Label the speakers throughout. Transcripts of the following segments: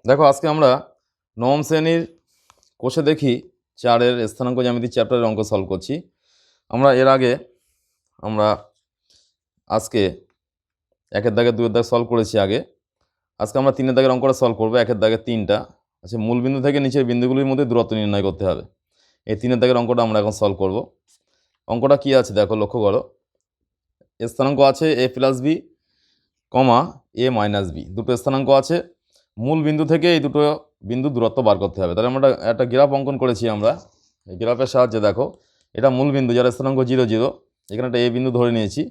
Speaker 1: দেখো আজকে আমরা নবম শ্রেণীর কোষে দেখি 4-এর স্থানাঙ্ক জ্যামিতি চ্যাপ্টারের অঙ্ক সলভ করছি। আমরা এর আগে আজকে 1-এর দাগে 2-এর দাগ সলভ করেছি আগে। আজকে আমরা 3-এর দাগের অঙ্কটা সলভ করবো। 1-এর দাগে 3টা আচ্ছা, মূল বিন্দু থেকে নিচের বিন্দুগুলির মধ্যে দূরত্ব নির্ণয় করতে হবে। এই 3-এর দাগের অঙ্কটা আমরা এখন সলভ করব। অঙ্কটা কি আছে দেখো, লক্ষ্য করো। স্থানাঙ্ক আছে a + b, a - b, দুটো স্থানাঙ্ক আছে। মূল বিন্দু থেকে এই দুটো বিন্দু দূরত্ব বার করতে হবে। তাহলে আমরা একটা গ্রাফ অঙ্কন করেছি। আমরা এই গ্রাফের সাহায্যে দেখো, এটা মূল বিন্দু যার স্থানাঙ্ক 0, 0, এখানে একটা a বিন্দু ধরে নিয়েছি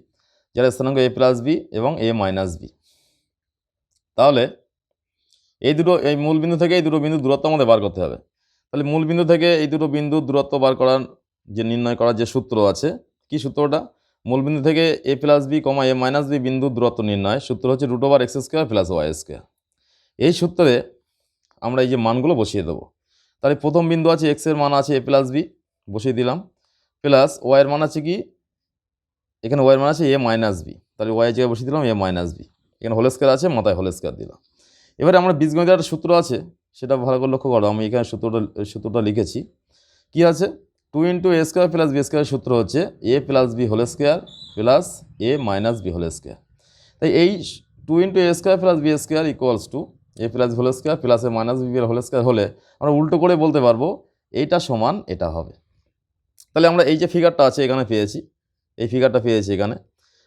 Speaker 1: যার স্থানাঙ্ক a + b এবং a - b। তাহলে এই মূল বিন্দু থেকে এই দুটো বিন্দু দূরত্ব আমাদের বার করতে হবে। তাহলে মূল বিন্দু থেকে এই দুটো বিন্দু দূরত্ব বার করার নির্ণয় করার যে সূত্র আছে, কি সূত্রটা? মূল বিন্দু থেকে a + b, a - b বিন্দু দূরত্ব নির্ণয় সূত্র হচ্ছে √x² + y²। এই সূত্রে আমরা এই যে মানগুলো বসিয়ে দেবো। তাহলে প্রথম বিন্দু আছে x এর মান আছে a + b, বসিয়ে দিলাম, প্লাস y এর মান আছে কি, এখানে y এর মান আছে a - b, তাহলে y এর জায়গায় বসিয়ে দিলাম a - b, এখানে হোল স্কয়ার আছে, মাথায় হোল স্কয়ার দিলাম। এবারে আমরা বীজগণিতের একটা সূত্র আছে, সেটা ভালো করে লক্ষ্য করো। আমি এখানে সূত্রটা লিখেছি। কি আছে? 2 × a² + b² সূত্র হচ্ছে a + b² + a - b²। তাই এই 2 × a² + b² = a + b² + a - b² হলে আমরা উল্টো করে বলতে পারবো এইটা সমান এটা হবে। তাহলে আমরা এই যে ফিগারটা আছে এখানে পেয়েছি, এই ফিগারটা পেয়েছি এখানে।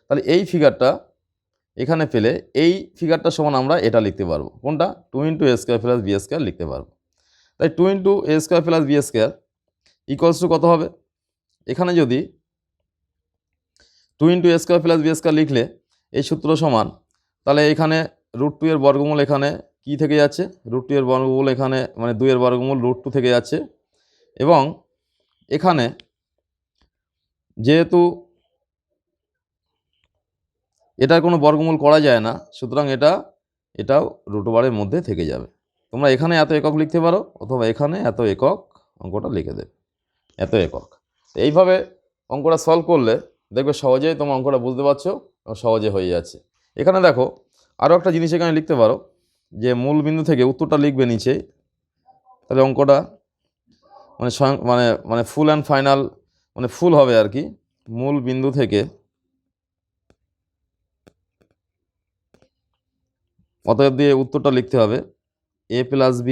Speaker 1: তাহলে এই ফিগারটা এখানে পেলে এই ফিগারটা সমান আমরা এটা লিখতে পারবো। কোনটা? 2 × a² + b² লিখতে পারবো। তাই 2 × a² + b² = কত হবে? এখানে যদি 2 × a² + b² লিখলে এই সূত্র সমান, তাহলে এখানে √2 এর বর্গমূল এখানে কি থেকে যাচ্ছে? √2 এর বর্গমূল এখানে মানে 2 এর বর্গমূল √2 থেকে যাচ্ছে। এবং এখানে যেহেতু এটার কোনো বর্গমূল করা যায় না, সুতরাং এটাও √এর মধ্যে থেকে যাবে। তোমরা এখানে এত একক লিখতে পারো, অথবা এখানে এত একক অঙ্কটা লিখে দেবে, এত একক। এইভাবে অঙ্কটা সলভ করলে দেখবে সহজেই তোমার অঙ্কটা বুঝতে পারছো, সহজে হয়ে যাচ্ছে। এখানে দেখো আরও একটা জিনিস এখানে লিখতে পারো, যে মূল বিন্দু থেকে উত্তরটা লিখবে নিচে। তাহলে অঙ্কটা মানে ফুল অ্যান্ড ফাইনাল, মানে ফুল হবে আর কি। মূল বিন্দু থেকে অতএব দিয়ে উত্তরটা লিখতে হবে a + b,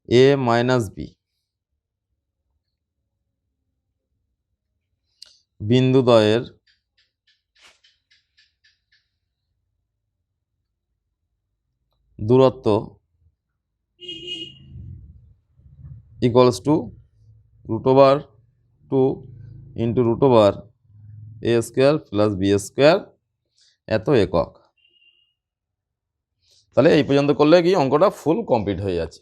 Speaker 1: a - b বিন্দুদ্বয়ের দূরত্ব = √2 × √a² + b² এত একক। তাহলে এই পর্যন্ত করলে কি অঙ্কটা ফুল কমপ্লিট হয়ে যাচ্ছে।